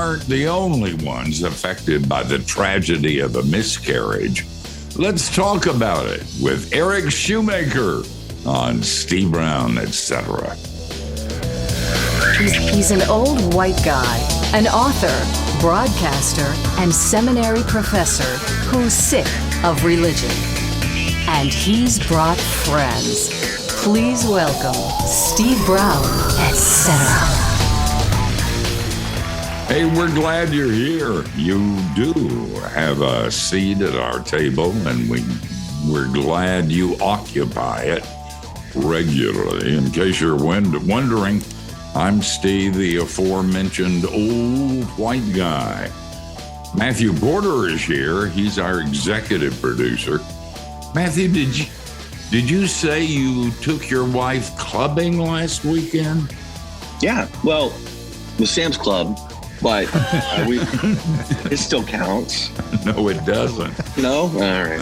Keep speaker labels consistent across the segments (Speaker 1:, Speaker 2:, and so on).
Speaker 1: aren't the only ones affected by the tragedy of a miscarriage. Let's talk about it with Eric Schumacher on Steve Brown, etc.
Speaker 2: He's an old white guy, an author, broadcaster, and seminary professor who's sick of religion. And he's brought friends. Please welcome Steve Brown, etc.
Speaker 1: Hey, we're glad you're here. You do have a seat at our table, and we're glad you occupy it regularly. In case you're wondering, I'm Steve, the aforementioned old white guy. Matthew Porter is here. He's our executive producer. Matthew, did you say you took your wife clubbing last weekend?
Speaker 3: Yeah, well, with Sam's Club, but it still counts.
Speaker 1: No, it doesn't.
Speaker 3: No? All right.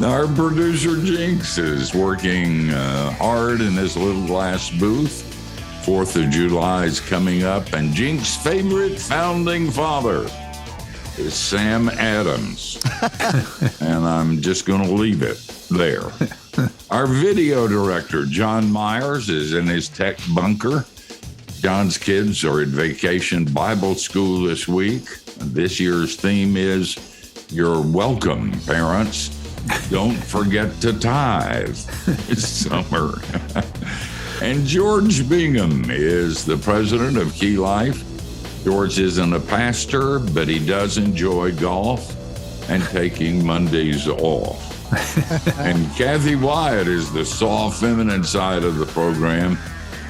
Speaker 1: Our producer Jinx is working hard in this little glass booth. 4th of July is coming up, and Jinx's favorite founding father is Sam Adams. And I'm just going to leave it there. Our video director, John Myers, is in his tech bunker. John's kids are at Vacation Bible School this week. This year's theme is, "You're welcome, parents. Don't forget to tithe." It's summer. And George Bingham is the president of Key Life. George isn't a pastor, but he does enjoy golf and taking Mondays off. And Kathy Wyatt is the soft, feminine side of the program.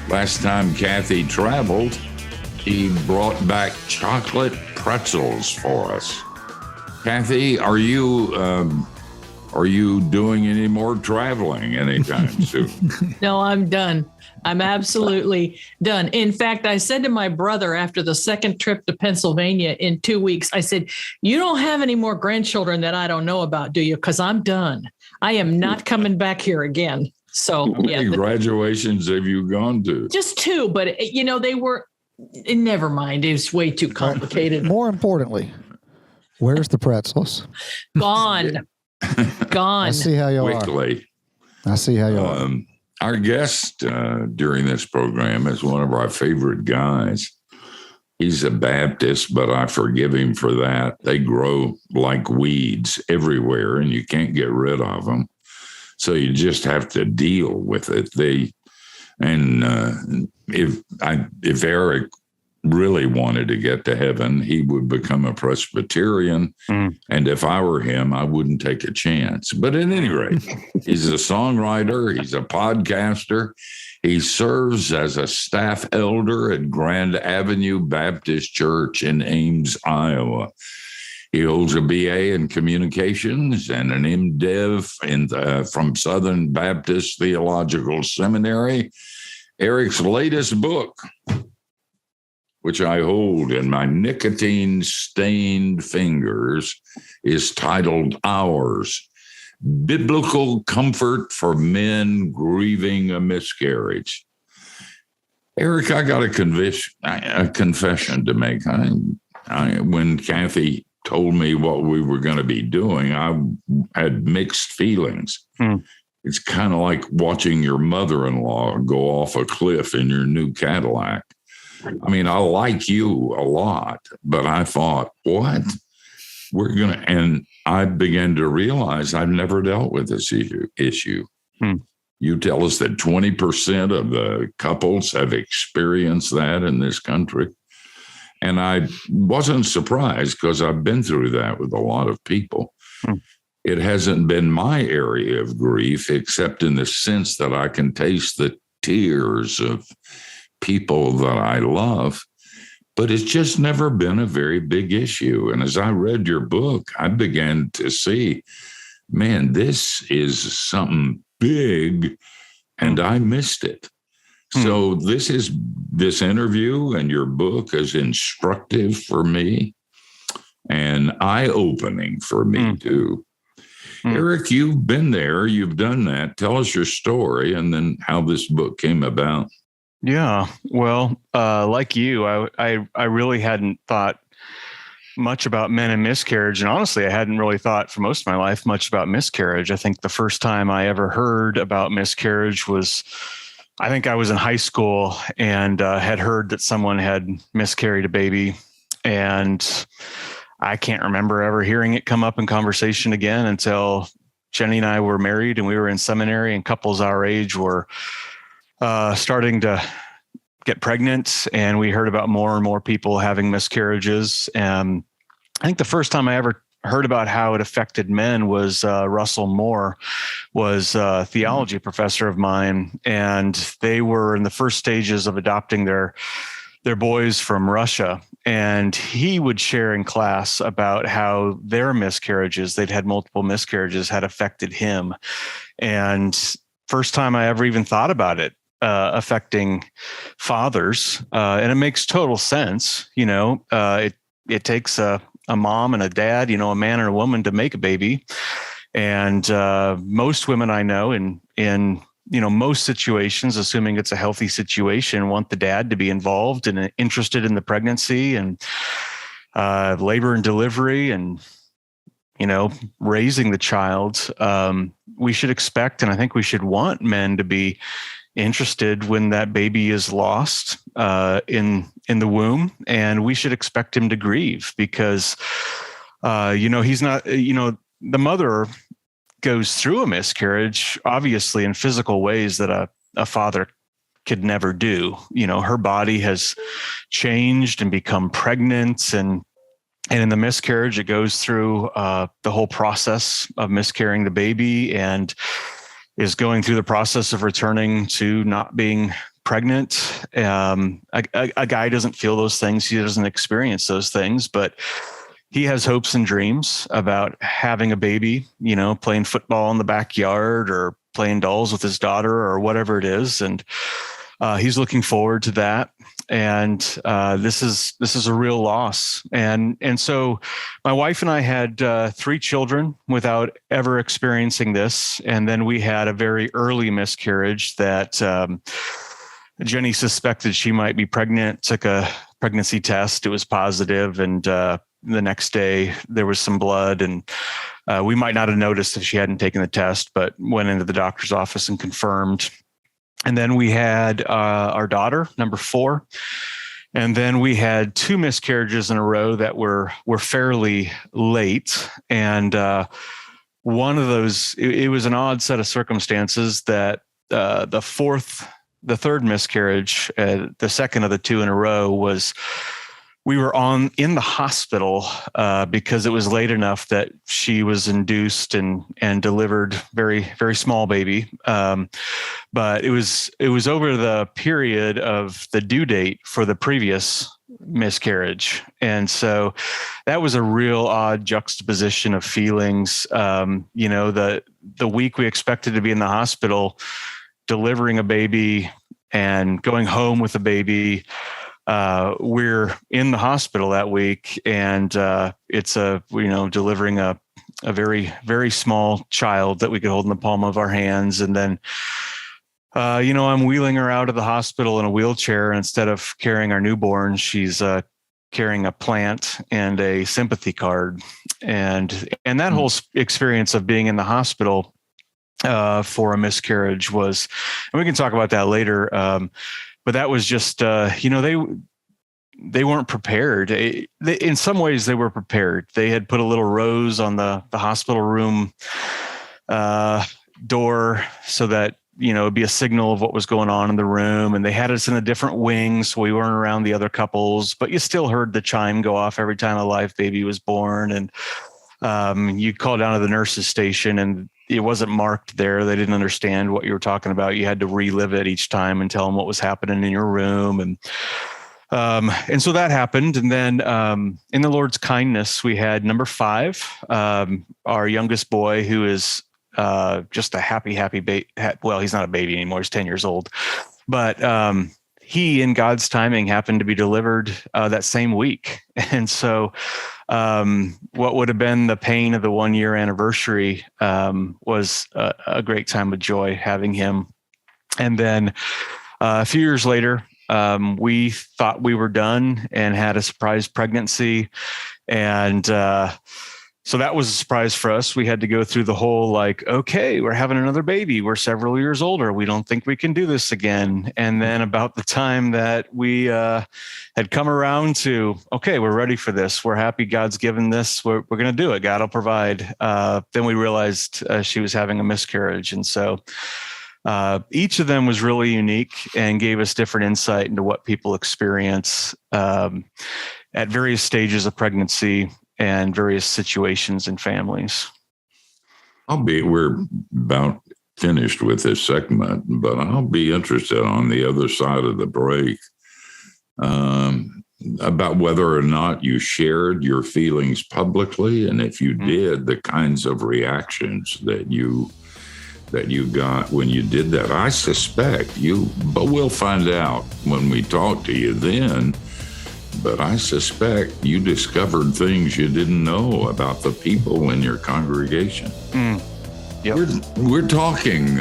Speaker 1: Last time Kathy traveled, he brought back chocolate pretzels for us. Kathy, are you doing any more traveling anytime soon?
Speaker 4: No, I'm done. I'm absolutely done. In fact, I said to my brother after the second trip to Pennsylvania in 2 weeks, I said, "You don't have any more grandchildren that I don't know about, do you? Because I'm done. I am not coming back here again." So,
Speaker 1: how many graduations have you gone to?
Speaker 4: Just 2, but they were, never mind. It was way too complicated.
Speaker 5: More importantly, where's the pretzels?
Speaker 4: Gone. Gone.
Speaker 5: I see how you
Speaker 1: Quickly.
Speaker 5: are. I see how you are.
Speaker 1: Our guest during this program is one of our favorite guys. He's a Baptist, but I forgive him for that. They grow like weeds everywhere, and you can't get rid of them. So you just have to deal with it. If Eric really wanted to get to heaven, he would become a Presbyterian. And if I were him, I wouldn't take a chance. But at any rate, he's a songwriter. He's a podcaster. He serves as a staff elder at Grand Avenue Baptist Church in Ames, Iowa. He holds a BA in communications and an MDiv from Southern Baptist Theological Seminary. Eric's latest book, which I hold in my nicotine-stained fingers, is titled Ours, Biblical Comfort for Men Grieving a Miscarriage. Eric, I got a confession to make. When Kathy told me what we were going to be doing, I had mixed feelings. It's kind of like watching your mother-in-law go off a cliff in your new Cadillac. I mean, I like you a lot, but I thought, what? And I began to realize I've never dealt with this issue. You tell us that 20% of the couples have experienced that in this country. And I wasn't surprised because I've been through that with a lot of people. It hasn't been my area of grief, except in the sense that I can taste the tears of people that I love, but it's just never been a very big issue. And as I read your book, I began to see, man, this is something big, and I missed it. So this interview and your book is instructive for me and eye-opening for me too. Eric, you've been there, you've done that. Tell us your story and then how this book came about.
Speaker 6: Yeah, well, like you, I really hadn't thought much about men and miscarriage. And honestly, I hadn't really thought for most of my life much about miscarriage. I think the first time I ever heard about miscarriage was, I think I was in high school and had heard that someone had miscarried a baby. And I can't remember ever hearing it come up in conversation again until Jenny and I were married and we were in seminary, and couples our age were starting to get pregnant, and we heard about more and more people having miscarriages. And I think the first time I ever heard about how it affected men was Russell Moore was a theology professor of mine, and they were in the first stages of adopting their boys from Russia. And he would share in class about how their miscarriages, they'd had multiple miscarriages, had affected him. And first time I ever even thought about it affecting fathers. And it makes total sense. It takes a mom and a dad, a man and a woman to make a baby. And most women I know in most situations, assuming it's a healthy situation, want the dad to be involved and interested in the pregnancy and labor and delivery and, raising the child. We should expect, and I think we should want men to be interested when that baby is lost in the womb, and we should expect him to grieve because, he's not, the mother goes through a miscarriage, obviously in physical ways that a father could never do. Her body has changed and become pregnant, and in the miscarriage, it goes through the whole process of miscarrying the baby and is going through the process of returning to not being pregnant. A guy doesn't feel those things. He doesn't experience those things, but he has hopes and dreams about having a baby, playing football in the backyard or playing dolls with his daughter or whatever it is. And he's looking forward to that. And this is a real loss. And so my wife and I had 3 children without ever experiencing this. And then we had a very early miscarriage that Jenny suspected she might be pregnant, took a pregnancy test. It was positive, and the next day there was some blood, and we might not have noticed if she hadn't taken the test, but went into the doctor's office and confirmed. And then we had our daughter, number 4. And then we had 2 miscarriages in a row that were fairly late. And one of those, it was an odd set of circumstances that the third miscarriage, the second of the 2 in a row, was we were in the hospital because it was late enough that she was induced and delivered very, very small baby. But it was over the period of the due date for the previous miscarriage. And so that was a real odd juxtaposition of feelings. The week we expected to be in the hospital, delivering a baby and going home with a baby, we're in the hospital that week, and it's delivering a very, very small child that we could hold in the palm of our hands. And then, I'm wheeling her out of the hospital in a wheelchair. Instead of carrying our newborn, she's carrying a plant and a sympathy card. And that whole experience of being in the hospital for a miscarriage was, and we can talk about that later. But that was just, they weren't prepared. In some ways, they were prepared. They had put a little rose on the hospital room door so that, it'd be a signal of what was going on in the room. And they had us in a different wing, so we weren't around the other couples. But you still heard the chime go off every time a live baby was born. And you call down to the nurse's station, and it wasn't marked there. They didn't understand what you were talking about. You had to relive it each time and tell them what was happening in your room. And so that happened. And then in the Lord's kindness, we had number 5, our youngest boy, who is just a happy baby. Well, he's not a baby anymore. He's 10 years old. But he, in God's timing, happened to be delivered that same week. And so what would have been the pain of the 1-year anniversary was a great time of joy having him. And then a few years later, we thought we were done and had a surprise pregnancy. And so that was a surprise for us. We had to go through the whole like, okay, we're having another baby. We're several years older. We don't think we can do this again. And then about the time that we had come around to, okay, we're ready for this. We're happy God's given this. We're going to do it. God will provide. Then we realized she was having a miscarriage. And so each of them was really unique and gave us different insight into what people experience at various stages of pregnancy and various situations and families.
Speaker 1: We're about finished with this segment, but I'll be interested on the other side of the break about whether or not you shared your feelings publicly, and if you did, the kinds of reactions that you got when you did that. I suspect but we'll find out when we talk to you then. But I suspect you discovered things you didn't know about the people in your congregation.
Speaker 6: Yep.
Speaker 1: We're talking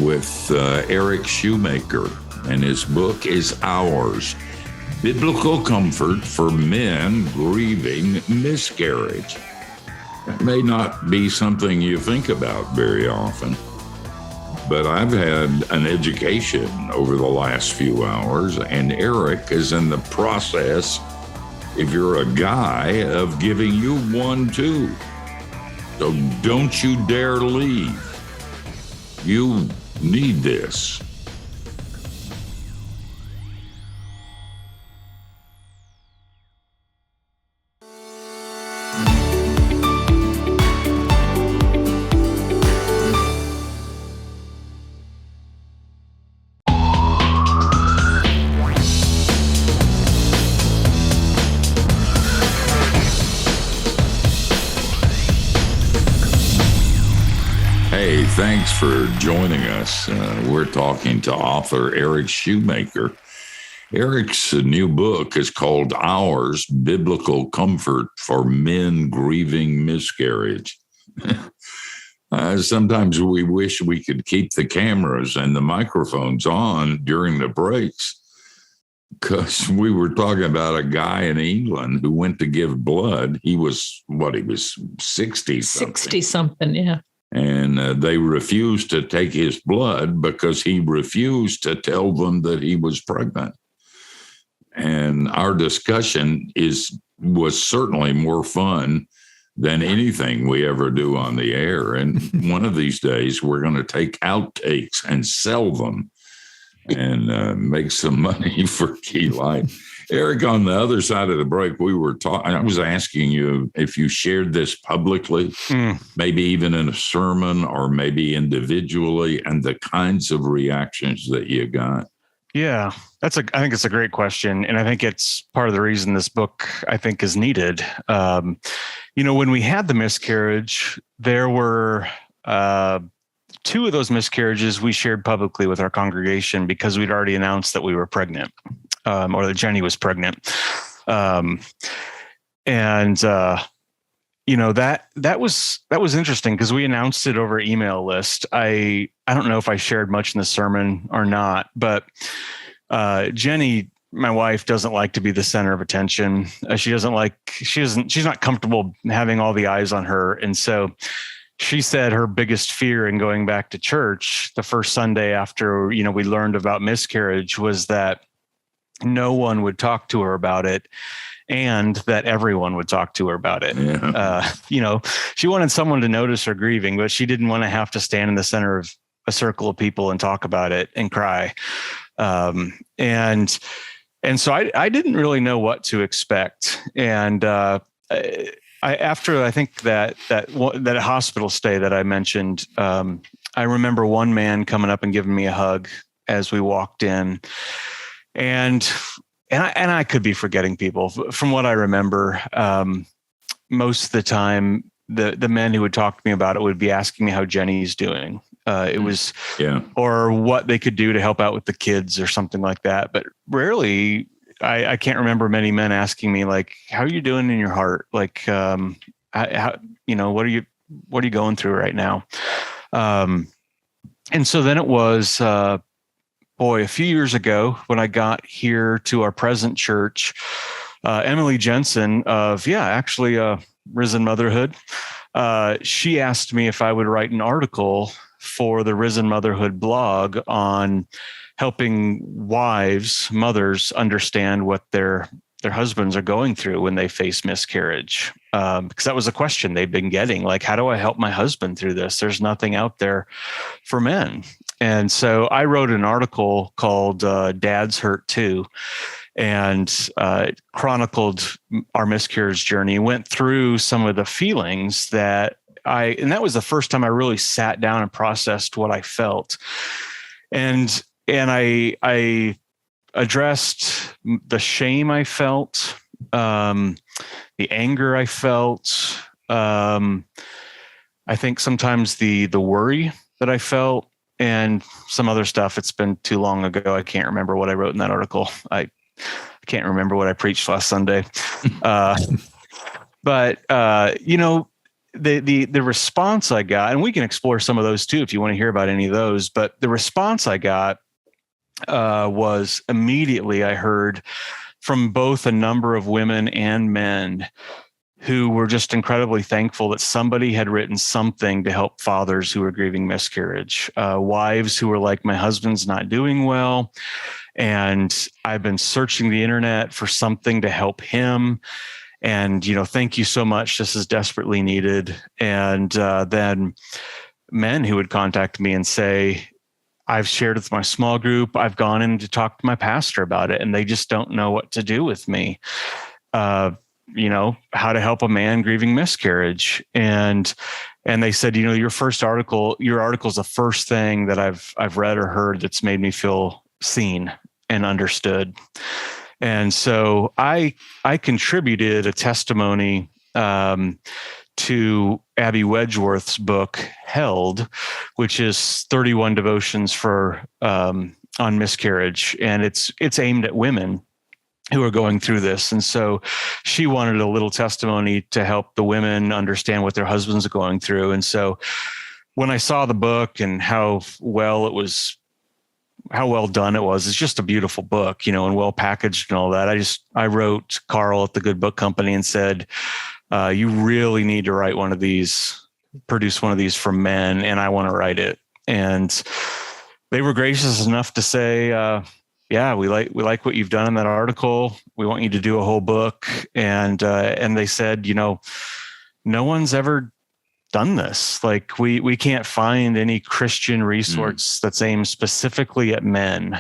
Speaker 1: with Eric Schumacher, and his book is Ours, Biblical Comfort for Men Grieving Miscarriage. That may not be something you think about very often, but I've had an education over the last few hours, and Eric is in the process, if you're a guy, of giving you one too. So don't you dare leave. You need this. Hey, thanks for joining us. We're talking to author Eric Schumacher. Eric's new book is called Ours, Biblical Comfort for Men Grieving Miscarriage. Sometimes we wish we could keep the cameras and the microphones on during the breaks, because we were talking about a guy in England who went to give blood. He was 60 something.
Speaker 4: 60 something, yeah.
Speaker 1: And they refused to take his blood because he refused to tell them that he was pregnant. And our discussion was certainly more fun than anything we ever do on the air. And one of these days, we're going to take outtakes and sell them and make some money for Key Life. Eric, on the other side of the break, we were talking. I was asking you if you shared this publicly, maybe even in a sermon or maybe individually, and the kinds of reactions that you got.
Speaker 6: Yeah, I think it's a great question. And I think it's part of the reason this book, I think, is needed. When we had the miscarriage, there were two of those miscarriages we shared publicly with our congregation because we'd already announced that we were pregnant, or that Jenny was pregnant. That was interesting because we announced it over email list. I don't know if I shared much in the sermon or not, but Jenny, my wife, doesn't like to be the center of attention. She's not comfortable having all the eyes on her. And so she said her biggest fear in going back to church the first Sunday after, we learned about miscarriage was that no one would talk to her about it and that everyone would talk to her about it. Yeah. She wanted someone to notice her grieving, but she didn't want to have to stand in the center of a circle of people and talk about it and cry. And so I didn't really know what to expect. And, after I think that hospital stay that I mentioned, I remember one man coming up and giving me a hug as we walked in, and I could be forgetting people. From what I remember, most of the time, the men who would talk to me about it would be asking me how Jenny's doing. It was, or what they could do to help out with the kids or something like that. But rarely, I can't remember many men asking me like, "How are you doing in your heart? Like, what are you going through right now?" And so then it was, a few years ago when I got here to our present church, Emily Jensen of, Risen Motherhood. She asked me if I would write an article for the Risen Motherhood blog on helping mothers understand what their husbands are going through when they face miscarriage. Because that was a question they've been getting, like, how do I help my husband through this? There's nothing out there for men. And so I wrote an article called Dad's Hurt Too, and chronicled our miscarriage journey, went through some of the feelings and that was the first time I really sat down and processed what I felt. And I addressed the shame I felt, the anger I felt. I think sometimes the worry that I felt, and some other stuff. It's been too long ago. I can't remember what I wrote in that article. I can't remember what I preached last Sunday. But the response I got, and we can explore some of those too if you want to hear about any of those, but the response I got was immediately I heard from both a number of women and men who were just incredibly thankful that somebody had written something to help fathers who were grieving miscarriage, wives who were like, my husband's not doing well, and I've been searching the internet for something to help him. And, thank you so much. This is desperately needed. And then men who would contact me and say, I've shared with my small group. I've gone in to talk to my pastor about it, and they just don't know what to do with me. How to help a man grieving miscarriage. And they said, your article is the first thing that I've read or heard that's made me feel seen and understood. And so I contributed a testimony to Abby Wedgeworth's book, Held, which is 31 devotions on miscarriage. And it's aimed at women who are going through this. And so she wanted a little testimony to help the women understand what their husbands are going through. And so when I saw the book and how well done it was, it's just a beautiful book, and well packaged and all that. I wrote Carl at the Good Book Company and said, you really need to write one of these, produce one of these for men, and I want to write it. And they were gracious enough to say, we like what you've done in that article. We want you to do a whole book. And they said, no one's ever done this. Like we can't find any Christian resource that's aimed specifically at men.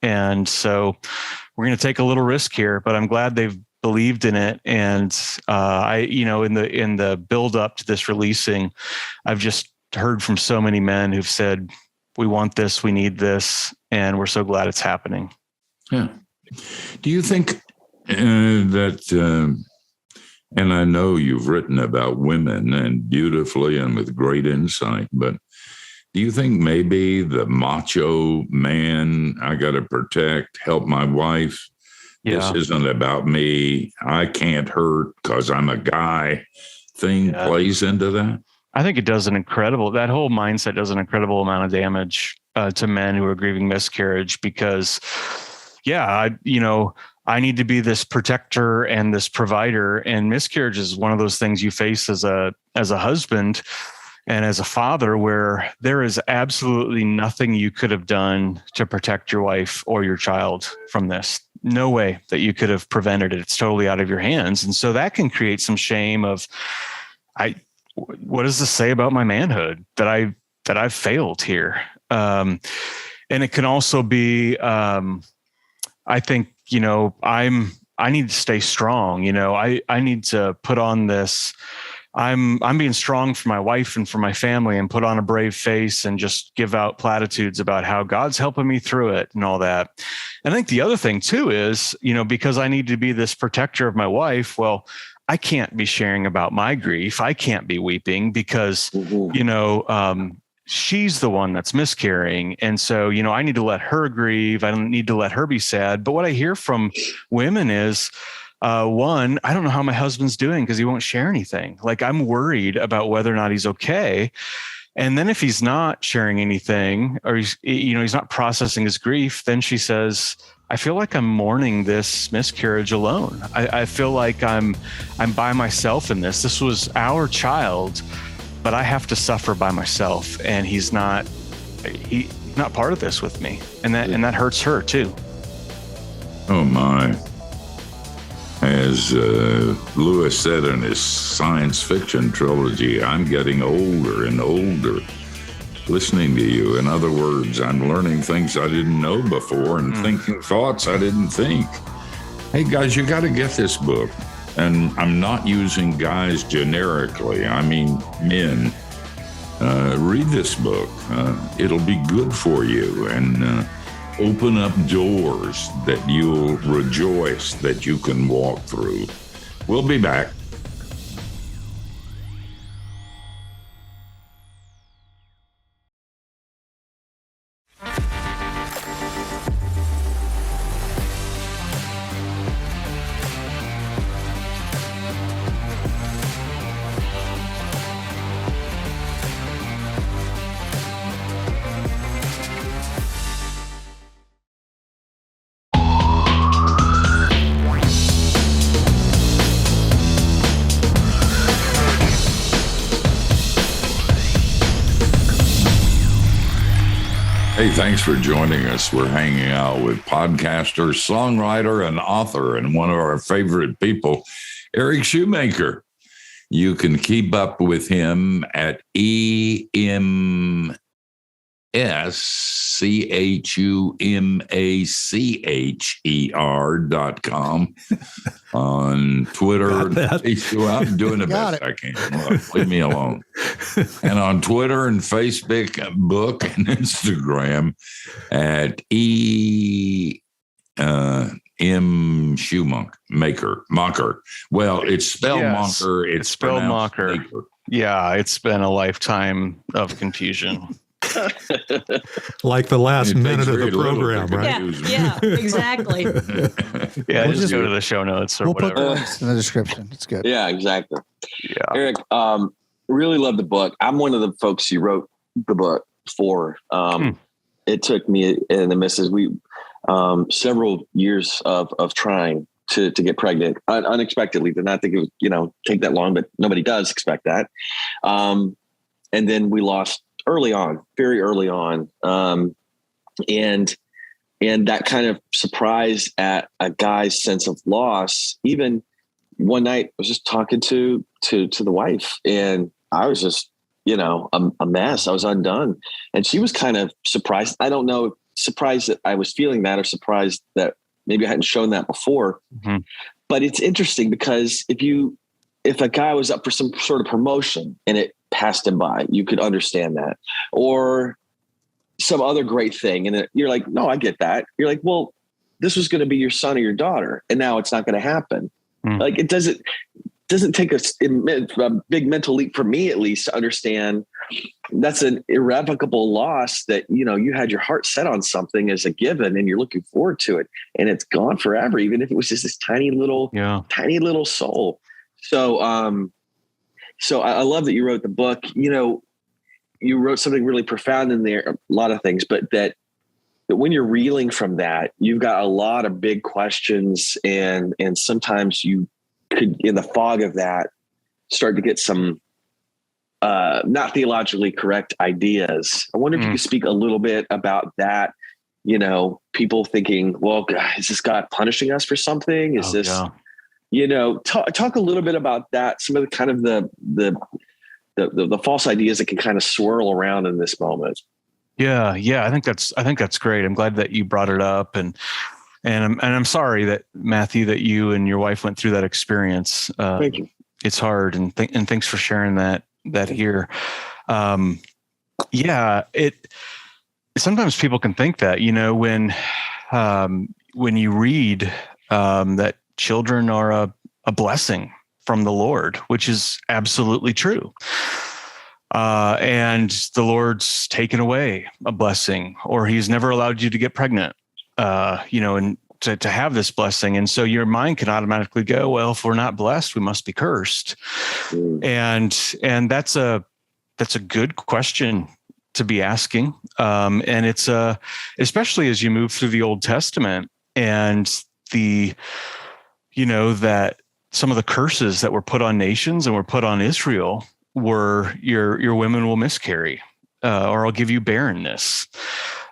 Speaker 6: And so we're going to take a little risk here, but I'm glad they've believed in it. And in the build up to this releasing, I've just heard from so many men who've said, we want this, we need this, and we're so glad it's happening.
Speaker 1: Yeah. Do you think that, and I know you've written about women and beautifully and with great insight, but do you think maybe the macho man, I got to protect, help my wife, this isn't about me, I can't hurt because I'm a guy thing plays into that?
Speaker 6: I think it does that whole mindset does an incredible amount of damage to men who are grieving miscarriage because, I need to be this protector and this provider, and miscarriage is one of those things you face as a husband and as a father where there is absolutely nothing you could have done to protect your wife or your child from this. No way that you could have prevented it. It's totally out of your hands. And so that can create some shame of, what does this say about my manhood that I've failed here? And it can also be, I think, I need to stay strong. I need to put on this. I'm being strong for my wife and for my family and put on a brave face and just give out platitudes about how God's helping me through it and all that. And I think the other thing too is, because I need to be this protector of my wife, well, I can't be sharing about my grief. I can't be weeping because, she's the one that's miscarrying. And so, I need to let her grieve. I don't need to let her be sad. But what I hear from women is, one, I don't know how my husband's doing because he won't share anything. Like I'm worried about whether or not he's okay. And then if he's not sharing anything or he's not processing his grief, then she says, I feel like I'm mourning this miscarriage alone. I feel like I'm by myself in this. This was our child, but I have to suffer by myself, and he's not part of this with me, and that hurts her too.
Speaker 1: Oh my. As Lewis said in his science fiction trilogy, I'm getting older and older listening to you. In other words, I'm learning things I didn't know before and thinking thoughts I didn't think. Hey, guys, you got to get this book. And I'm not using guys generically. I mean men. Read this book. It'll be good for you and open up doors that you'll rejoice that you can walk through. We'll be back. Hey, thanks for joining us. We're hanging out with podcaster, songwriter, and author, and one of our favorite people, Eric Schumacher. You can keep up with him at EMSCHUMACHER.com on Twitter. I'm doing the best I can. Look, leave me alone. And on Twitter and Facebook, book and Instagram at M Schumacher. Well, it's spelled Mocker. It's
Speaker 6: spelled Mocker. Maker. Yeah, it's been a lifetime of confusion.
Speaker 7: Like the last minute of the program, right?
Speaker 4: Yeah, exactly.
Speaker 6: We'll just go to the show notes or whatever.
Speaker 5: Put links in the description. It's good.
Speaker 3: Yeah, exactly.
Speaker 6: Yeah.
Speaker 3: Eric, really love the book. I'm one of the folks you wrote the book for. It took me and the missus, several years of trying to get pregnant unexpectedly. Did not think it would, take that long, but nobody does expect that. And then we lost very early on. And that kind of surprise at a guy's sense of loss. Even one night I was just talking to the wife, and I was just, a mess. I was undone. And she was kind of surprised. I don't know, surprised that I was feeling that, or surprised that maybe I hadn't shown that before. Mm-hmm. But it's interesting because if a guy was up for some sort of promotion and it passed him by, you could understand that, or some other great thing. And you're like, no, I get that. You're like, well, this was going to be your son or your daughter, and now it's not going to happen. Like, it doesn't take a big mental leap for me, at least, to understand that's an irrevocable loss, that, you had your heart set on something as a given and you're looking forward to it, and it's gone forever, even if it was just this tiny little soul. So I love that you wrote the book. You wrote something really profound in there, a lot of things, but that when you're reeling from that, you've got a lot of big questions, and sometimes you could, in the fog of that, start to get some not theologically correct ideas. I wonder if you could speak a little bit about that. People thinking, well, is this God punishing us for something? Is talk a little bit about that. Some of the kind of the false ideas that can kind of swirl around in this moment.
Speaker 6: Yeah. I think that's great. I'm glad that you brought it up, and I'm sorry that, Matthew, that you and your wife went through that experience.
Speaker 3: Thank you.
Speaker 6: It's hard, and thanks for sharing that here. Sometimes people can think that, when you read that children are a blessing from the Lord, which is absolutely true. And the Lord's taken away a blessing, or he's never allowed you to get pregnant, and to have this blessing. And so your mind can automatically go, well, if we're not blessed, we must be cursed. And that's a good question to be asking. And it's especially as you move through the Old Testament, And that some of the curses that were put on nations and were put on Israel were your women will miscarry, or I'll give you barrenness.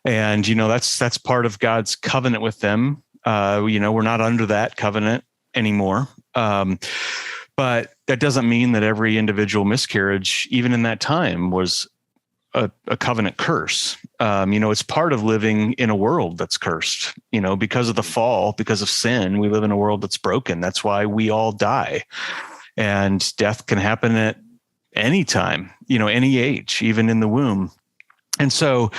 Speaker 6: And, that's part of God's covenant with them. We're not under that covenant anymore. But that doesn't mean that every individual miscarriage, even in that time, was a covenant curse. It's part of living in a world that's cursed, because of the fall, because of sin, we live in a world that's broken. That's why we all die, and death can happen at any time, any age, even in the womb. And so,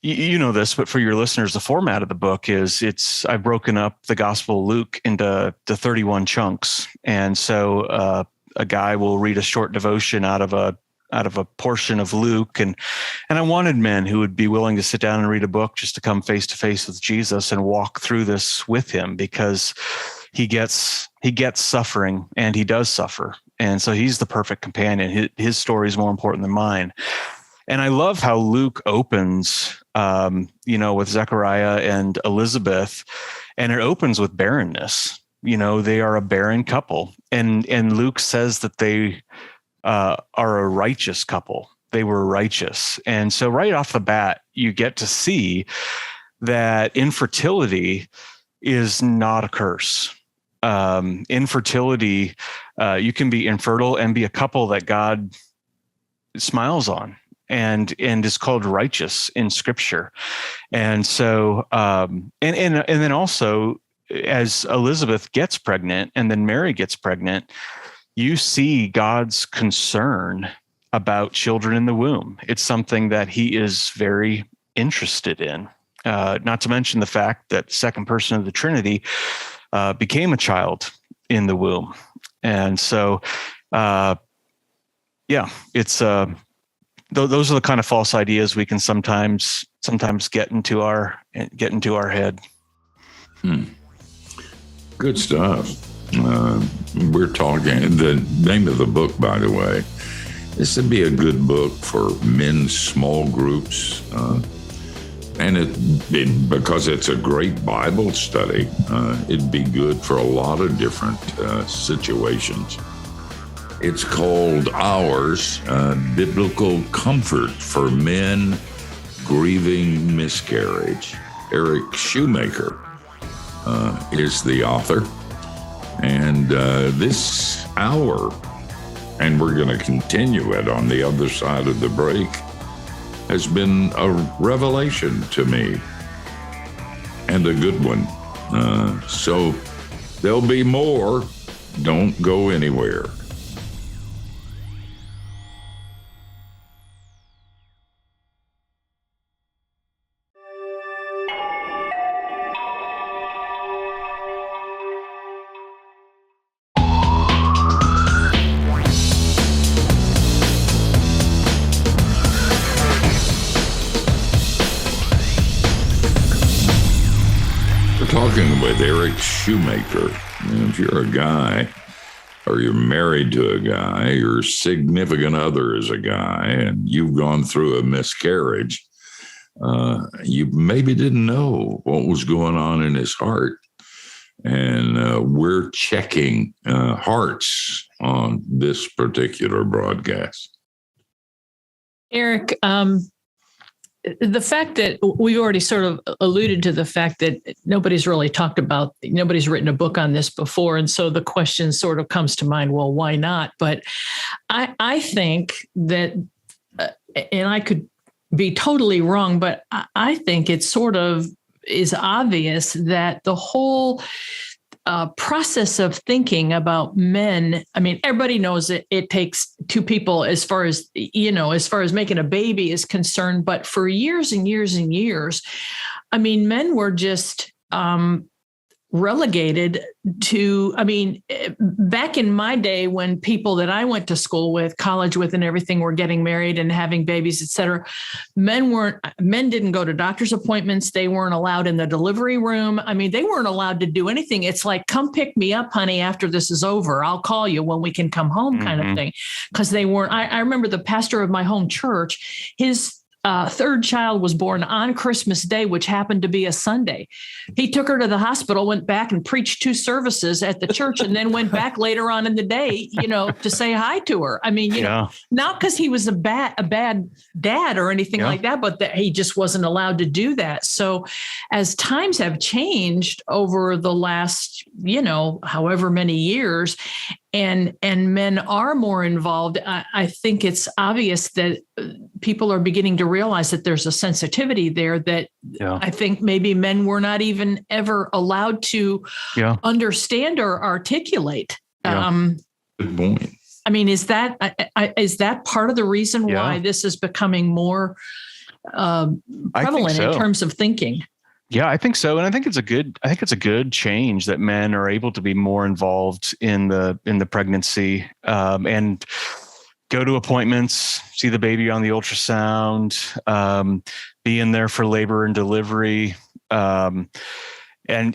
Speaker 6: this, but for your listeners, the format of the book is I've broken up the Gospel of Luke into the 31 chunks. And so, a guy will read a short devotion out of a portion of Luke. And I wanted men who would be willing to sit down and read a book just to come face to face with Jesus and walk through this with him, because he gets suffering, and he does suffer. And so he's the perfect companion. His story is more important than mine. And I love how Luke opens, with Zechariah and Elizabeth, and it opens with barrenness. They are a barren couple. And Luke says that they are a righteous couple. They were righteous. And so right off the bat, you get to see that infertility is not a curse. Infertility, you can be infertile and be a couple that God smiles on and is called righteous in Scripture. And so, and then also, as Elizabeth gets pregnant and then Mary gets pregnant, you see God's concern about children in the womb. It's something that he is very interested in. Not to mention the fact that the second person of the Trinity became a child in the womb. And so, it's those are the kind of false ideas we can sometimes get into our head.
Speaker 1: Good stuff. We're talking, the name of the book, by the way, this would be a good book for men's small groups. And because it's a great Bible study, it'd be good for a lot of different situations. It's called Ours, Biblical Comfort for Men Grieving Miscarriage. Eric Schumacher is the author. And this hour, and we're going to continue it on the other side of the break, has been a revelation to me, and a good one. So there'll be more. Don't go anywhere. Talking with Eric Schumacher. If you're a guy, or you're married to a guy, your significant other is a guy, and you've gone through a miscarriage, you maybe didn't know what was going on in his heart. And we're checking hearts on this particular broadcast.
Speaker 4: Eric, the fact that we've already sort of alluded to the fact that nobody's written a book on this before. And so the question sort of comes to mind, well, why not? But I think that, and I could be totally wrong, but I think it sort of is obvious that the whole process of thinking about men, I mean, everybody knows it takes two people as far as making a baby is concerned. But for years and years and years, I mean, men were just relegated to, back in my day when people that I went to school with, college with and everything were getting married and having babies, et cetera, men didn't go to doctor's appointments. They weren't allowed in the delivery room. I mean, they weren't allowed to do anything. It's like, come pick me up, honey, after this is over. I'll call you when we can come home kind of thing. Because they weren't, I remember the pastor of my home church, his third child was born on Christmas Day, which happened to be a Sunday. He took her to the hospital, went back and preached 2 services at the church, and then went back later on in the day, to say hi to her. I mean, not because he was a bad dad or anything like that, but that he just wasn't allowed to do that. So as times have changed over the last, however many years, and men are more involved, I think it's obvious that people are beginning to realize that there's a sensitivity there that I think maybe men were not even ever allowed to understand or articulate.
Speaker 1: Good point.
Speaker 4: I mean, is that part of the reason why this is becoming more prevalent in terms of thinking?
Speaker 6: Yeah, I think so, and I think it's a good change that men are able to be more involved in the pregnancy and go to appointments, see the baby on the ultrasound, be in there for labor and delivery, and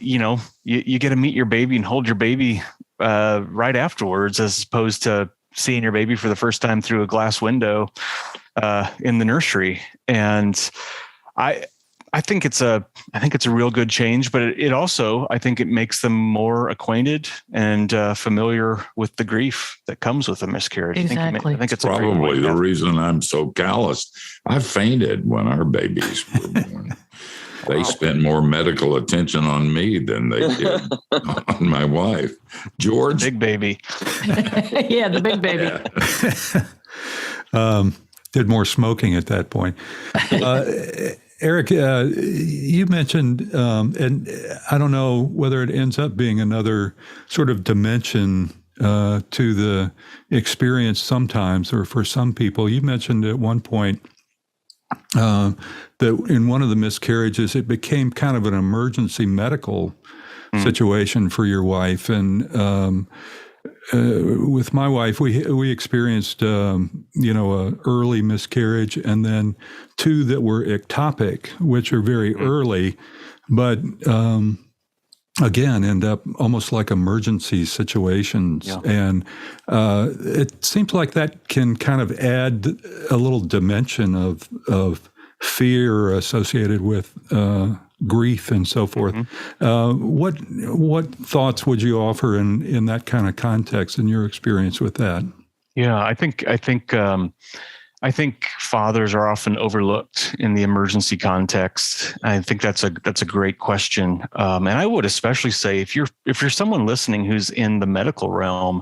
Speaker 6: you get to meet your baby and hold your baby right afterwards, as opposed to seeing your baby for the first time through a glass window in the nursery. And I think it's a real good change, but it also, I think it makes them more acquainted and familiar with the grief that comes with a miscarriage.
Speaker 4: Exactly.
Speaker 6: I think it's
Speaker 1: probably the reason I'm so calloused. I fainted when our babies were born. They spent more medical attention on me than they did on my wife. George?
Speaker 6: Big baby.
Speaker 4: Yeah, the big baby.
Speaker 7: Yeah. Did more smoking at that point. Eric, you mentioned, and I don't know whether it ends up being another sort of dimension to the experience sometimes, or for some people. You mentioned at one point that in one of the miscarriages, it became kind of an emergency medical situation for your wife. And with my wife, we experienced, a early miscarriage, and then 2 that were ectopic, which are very early, but again, end up almost like emergency situations. Yeah. And it seems like that can kind of add a little dimension of fear associated with grief and so forth. What thoughts would you offer in that kind of context, in your experience with that?
Speaker 6: Yeah, I think fathers are often overlooked in the emergency context. I think that's a great question, and I would especially say if you're someone listening who's in the medical realm,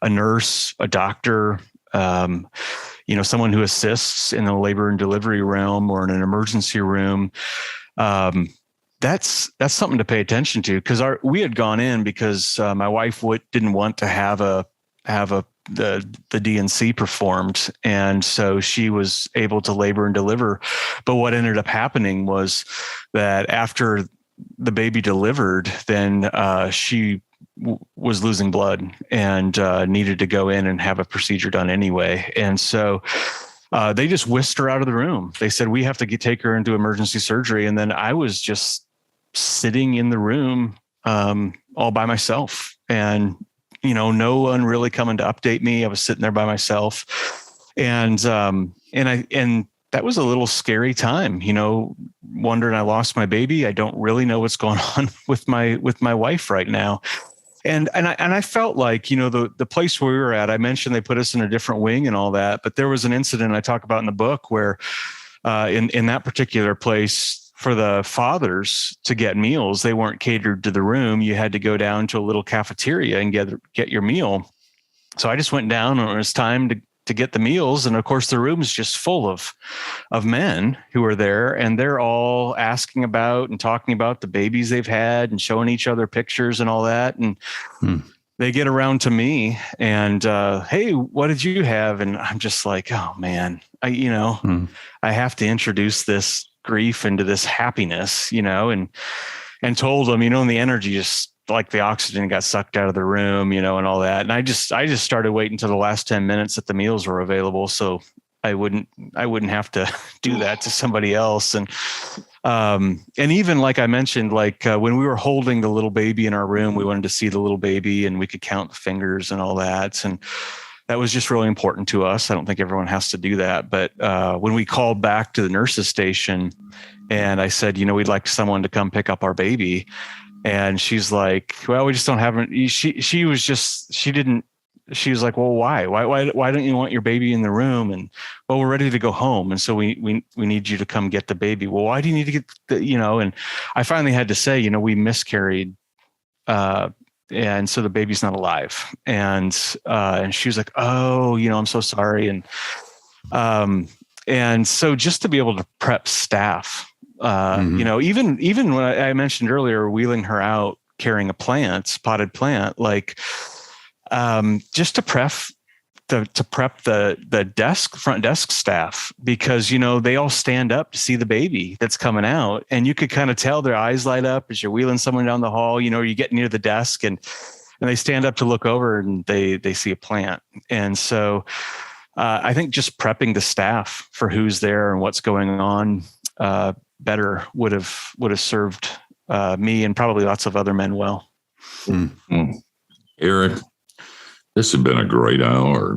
Speaker 6: a nurse, a doctor, someone who assists in the labor and delivery realm or in an emergency room. That's something to pay attention to, because we had gone in because my wife didn't want to have the D&C performed, and so she was able to labor and deliver. But what ended up happening was that after the baby delivered, then she was losing blood and needed to go in and have a procedure done anyway, and so. They just whisked her out of the room. They said, we have to take her into emergency surgery. And then I was just sitting in the room all by myself, and, no one really coming to update me. I was sitting there by myself, and that was a little scary time, wondering, I lost my baby. I don't really know what's going on with my wife right now. And I felt like, the place where we were at, I mentioned they put us in a different wing and all that, but there was an incident I talk about in the book where in that particular place, for the fathers to get meals, they weren't catered to the room. You had to go down to a little cafeteria and get your meal. So I just went down, and it was time to get the meals. And of course, the room's just full of men who are there, and they're all asking about and talking about the babies they've had and showing each other pictures and all that. And they get around to me and, hey, what did you have? And I'm just like, oh man, I have to introduce this grief into this happiness, and told them, and the energy just, like the oxygen got sucked out of the room, and all that. And I just started waiting until the last 10 minutes that the meals were available, so I wouldn't have to do that to somebody else. And even like I mentioned, when we were holding the little baby in our room, we wanted to see the little baby and we could count the fingers and all that. And that was just really important to us. I don't think everyone has to do that. But when we called back to the nurse's station and I said, we'd like someone to come pick up our baby. And she's like, well, we just don't have it. She was like, well, why don't you want your baby in the room? And well, we're ready to go home. And so we need you to come get the baby. Well, why do you need to get and I finally had to say, we miscarried. And so the baby's not alive. And she was like, oh, I'm so sorry. And so just to be able to prep staff, even when I mentioned earlier, wheeling her out, carrying a potted plant, like, just to prep the front desk staff, because, they all stand up to see the baby that's coming out, and you could kind of tell their eyes light up as you're wheeling someone down the hall, you get near the desk and they stand up to look over and they see a plant. And so, I think just prepping the staff for who's there and what's going on, better would have served, me and probably lots of other men well.
Speaker 1: Mm-hmm. Eric, this has been a great hour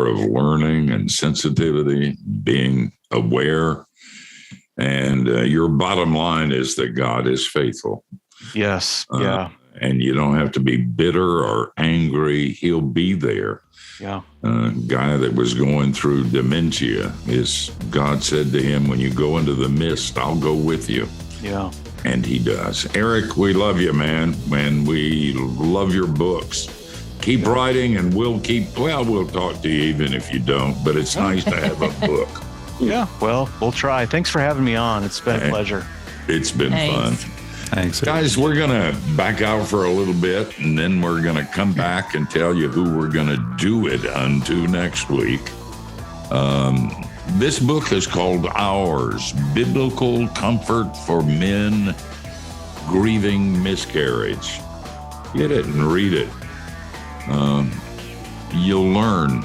Speaker 1: of learning and sensitivity, being aware. And your bottom line is that God is faithful.
Speaker 6: Yes. Yeah.
Speaker 1: And you don't have to be bitter or angry. He'll be there.
Speaker 6: Yeah.
Speaker 1: Guy that was going through dementia, God said to him, when you go into the mist, I'll go with you.
Speaker 6: Yeah.
Speaker 1: And he does. Eric, we love you, man. And we love your books. Keep writing, and we'll talk to you even if you don't, but it's nice to have a book.
Speaker 6: Yeah, well, we'll try. Thanks for having me on. It's been a pleasure.
Speaker 1: It's been fun.
Speaker 7: Thanks.
Speaker 1: Guys, we're going to back out for a little bit, and then we're going to come back and tell you who we're going to do it unto next week. This book is called Ours, Biblical Comfort for Men Grieving Miscarriage. Get it and read it. You'll learn,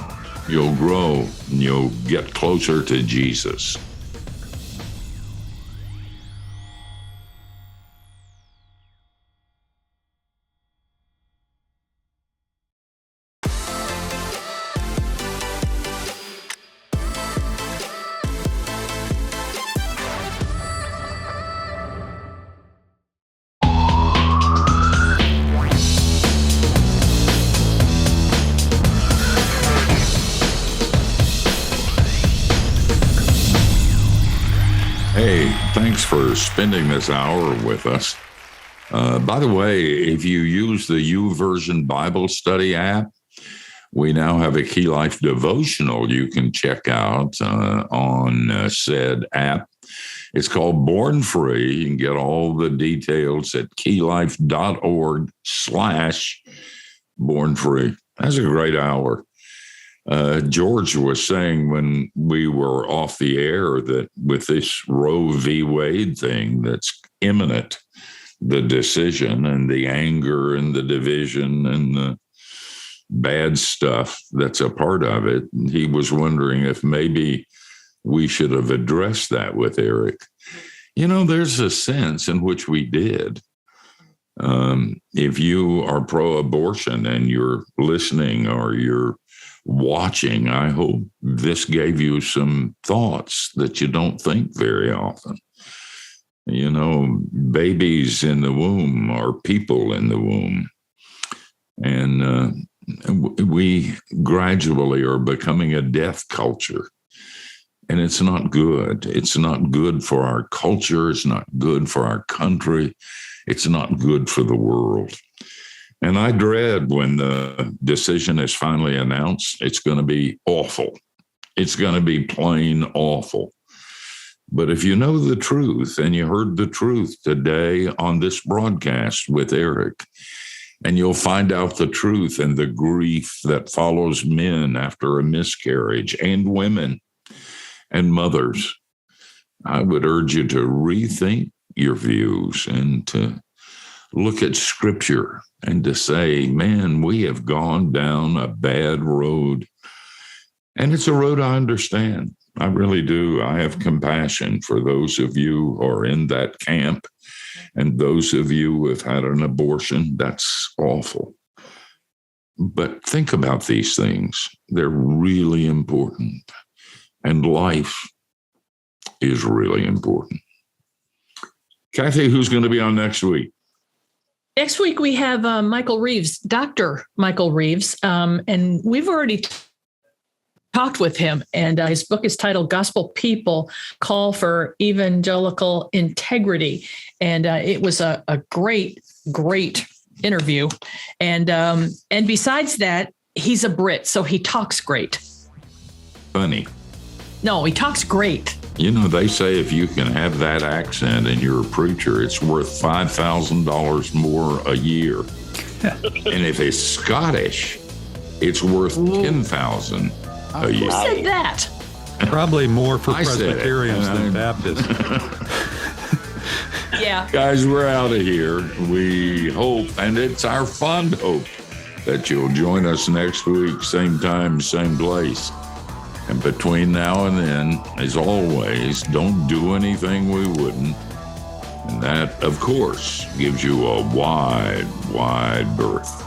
Speaker 1: you'll grow, and you'll get closer to Jesus. Hey, thanks for spending this hour with us. By the way, if you use the YouVersion Bible Study app, we now have a Key Life devotional you can check out on said app. It's called Born Free. You can get all the details at keylife.org/bornfree. That's a great hour. George was saying when we were off the air that with this Roe v. Wade thing that's imminent, the decision and the anger and the division and the bad stuff that's a part of it, he was wondering if maybe we should have addressed that with Eric. There's a sense in which we did. If you are pro-abortion and you're listening or you're watching, I hope this gave you some thoughts that you don't think very often. Babies in the womb are people in the womb. And we gradually are becoming a death culture. And it's not good. It's not good for our culture. It's not good for our country. It's not good for the world. And I dread when the decision is finally announced, it's going to be awful. It's going to be plain awful. But if you know the truth, and you heard the truth today on this broadcast with Eric, and you'll find out the truth and the grief that follows men after a miscarriage, and women and mothers, I would urge you to rethink your views and to look at Scripture and to say, man, we have gone down a bad road. And it's a road I understand. I really do. I have compassion for those of you who are in that camp and those of you who have had an abortion. That's awful. But think about these things. They're really important. And life is really important. Kathy, who's going to be on next week?
Speaker 4: Next week, we have Michael Reeves, Dr. Michael Reeves, and we've already talked with him, and his book is titled Gospel People, Call for Evangelical Integrity. And it was a great interview. And besides that, he's a Brit, so he talks great.
Speaker 1: Funny.
Speaker 4: No, he talks great.
Speaker 1: You know, they say if you can have that accent and you're a preacher, it's worth $5,000 more a year. And if it's Scottish, it's worth $10,000 a year.
Speaker 4: Who said that?
Speaker 7: Probably more for
Speaker 1: I said it.
Speaker 7: Presbyterians than Baptists.
Speaker 4: Yeah.
Speaker 1: Guys, we're out of here. We hope, and it's our fond hope, that you'll join us next week, same time, same place. And between now and then, as always, don't do anything we wouldn't. And that, of course, gives you a wide, wide berth.